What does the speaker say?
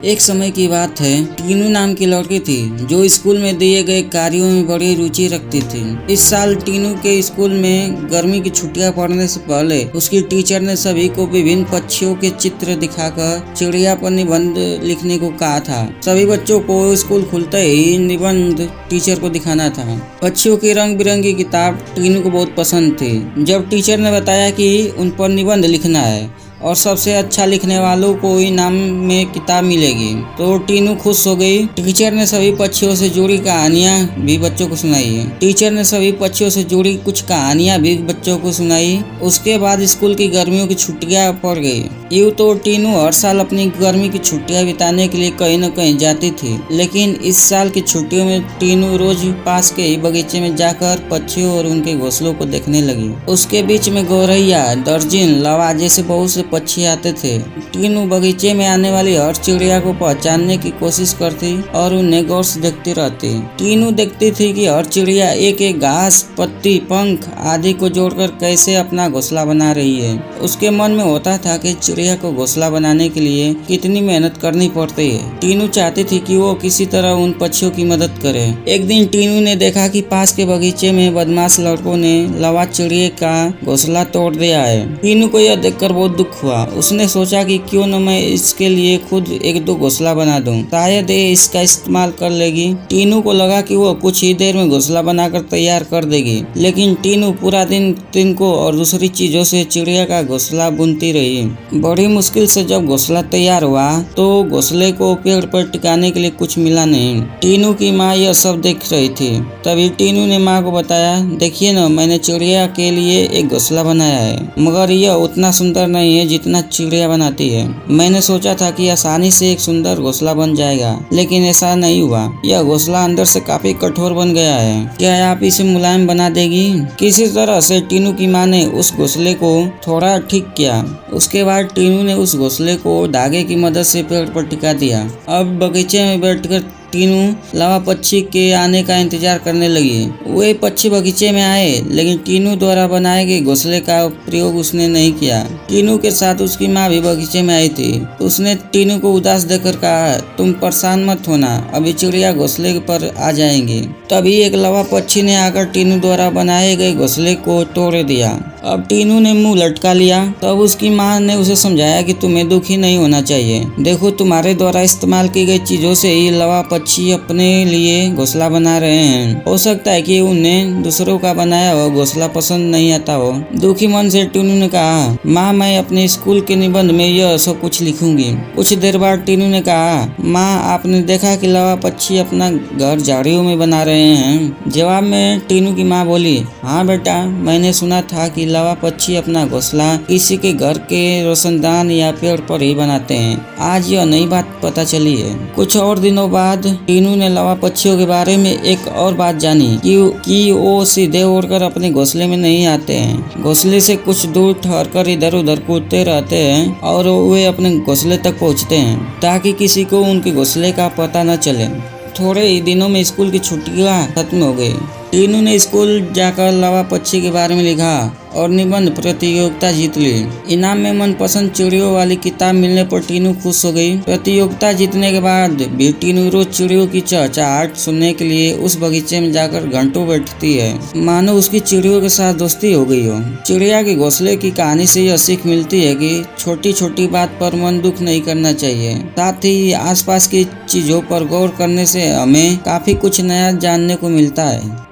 एक समय की बात है, टीनू नाम की लड़की थी जो स्कूल में दिए गए कार्यों में बड़ी रुचि रखती थी। इस साल टीनू के स्कूल में गर्मी की छुट्टियां पड़ने से पहले उसकी टीचर ने सभी को विभिन्न पक्षियों के चित्र दिखाकर चिड़िया पर निबंध लिखने को कहा था। सभी बच्चों को स्कूल खुलते ही निबंध टीचर को दिखाना था। पक्षियों की रंग बिरंगी किताब टीनू को बहुत पसंद थी। जब टीचर ने बताया कि उन पर निबंध लिखना है और सबसे अच्छा लिखने वालों को इनाम में किताब मिलेगी, तो टीनू खुश हो गई। टीचर ने सभी पक्षियों से जुड़ी कहानियां भी बच्चों को सुनाई। उसके बाद स्कूल की गर्मियों की छुट्टियां पड़ गई। यूँ तो टीनू हर साल अपनी गर्मी की छुट्टियां बिताने के लिए कहीं न कहीं जाती थी, लेकिन इस साल की छुट्टियों में टीनू रोज पास के ही बगीचे में जाकर पक्षियों और उनके घोंसलों को देखने लगी। उसके बीच में गौरैया, दर्जिन, लवा जैसे बहुत से पक्षी आते थे। टीनू बगीचे में आने वाली हर चिड़िया को पहचानने की कोशिश करती और उन्हें गौर से देखती रहती। टीनू देखती थी कि हर चिड़िया एक एक घास, पत्ती, पंख आदि को जोड़कर कैसे अपना घोंसला बना रही है। उसके मन में होता था कि चिड़िया को घोंसला बनाने के लिए कितनी मेहनत करनी पड़ती है। टीनू चाहती थी कि वो किसी तरह उन पक्षियों की मदद करे। एक दिन टीनू ने देखा कि पास के बगीचे में बदमाश लड़कों ने लवा चिड़िया का घोंसला तोड़ दिया है। टीनू को यह देखकर बहुत दुख हुआ। उसने सोचा कि क्यों न मैं इसके लिए खुद एक दो घोंसला बना दूं, शायद ये इसका इस्तेमाल कर लेगी। टीनू को लगा कि वो कुछ ही देर में घोंसला बनाकर तैयार कर देगी, लेकिन टीनू पूरा दिन तिनकों और दूसरी चीजों से चिड़िया का घोंसला बुनती रही। बड़ी मुश्किल से जब घोंसला तैयार हुआ तो घोंसले को पेड़ पर टिकाने के लिए कुछ मिला नहीं। टीनू की माँ यह सब देख रही थी। तभी टीनू ने माँ को बताया, देखिए न, मैंने चिड़िया के लिए एक घोंसला बनाया है, मगर यह उतना सुंदर नहीं है जितना चिड़िया बनाती है। मैंने सोचा था कि आसानी से एक सुंदर घोंसला बन जाएगा, लेकिन ऐसा नहीं हुआ। यह घोंसला अंदर से काफी कठोर बन गया है। क्या आप इसे मुलायम बना देगी? किसी तरह से टीनू की माँ ने उस घोंसले को थोड़ा ठीक किया। उसके बाद टीनू ने उस घोंसले को धागे की मदद से पेड़ पर टिका दिया। अब बगीचे में बैठकर टीनू लवा पक्षी के आने का इंतजार करने लगी। वे पक्षी बगीचे में आए, लेकिन टीनू द्वारा बनाए गए घोंसले का प्रयोग उसने नहीं किया। टीनू के साथ उसकी माँ भी बगीचे में आई थी। उसने टीनू को उदास देखकर कहा, तुम परेशान मत होना, अभी चिड़िया घोंसले पर आ जाएंगी। तभी एक लवा पक्षी ने आकर टीनू द्वारा बनाए गए घोंसले को तोड़ दिया। अब टीनू ने मुंह लटका लिया। तब उसकी माँ ने उसे समझाया कि तुम्हें दुखी नहीं होना चाहिए। देखो, तुम्हारे द्वारा इस्तेमाल की गई चीजों से ही लवा पक्षी अपने लिए घोंसला बना रहे हैं। हो सकता है कि उन्हें दूसरों का बनाया हुआ घोंसला पसंद नहीं आता हो। दुखी मन से टीनू ने कहा, माँ, मैं अपने स्कूल के निबंध में यह सब कुछ लिखूंगी। कुछ देर बाद टीनू ने कहा, माँ, आपने देखा कि लवा पक्षी अपना घर झाड़ियों में बना रहे हैं? जवाब में टीनू की माँ बोली, हाँ बेटा, मैंने सुना था कि लवा पक्षी अपना घोंसला किसी के घर के रोशनदान या पेड़ पर ही बनाते हैं। आज यह नई बात पता चली है। कुछ और दिनों बाद टीनू ने लवा पक्षियों के बारे में एक और बात जानी कि वो सीधे उड़कर अपने घोंसले में नहीं आते हैं। घोंसले से कुछ दूर ठहरकर इधर उधर कूदते रहते हैं और वे अपने घोंसले तक पहुंचते हैं ताकि किसी को उनके घोंसले का पता न चले। थोड़े ही दिनों में स्कूल की छुट्टियां खत्म हो गई। टीनू ने स्कूल जाकर लवा पक्षी के बारे में लिखा और निबंध प्रतियोगिता जीत ली। इनाम में मनपसंद चिड़ियों वाली किताब मिलने पर टीनू खुश हो गई। प्रतियोगिता जीतने के बाद भी टीनू रोज चिड़ियों की चहचहाहट सुनने के लिए उस बगीचे में जाकर घंटों बैठती है, मानो उसकी चिड़ियों के साथ दोस्ती हो गई हो। चिड़िया के घोंसले की कहानी से यह सीख मिलती है कि छोटी छोटी बात पर मन दुख नहीं करना चाहिए। साथ ही आसपास की चीजों पर गौर करने से हमें काफी कुछ नया जानने को मिलता है।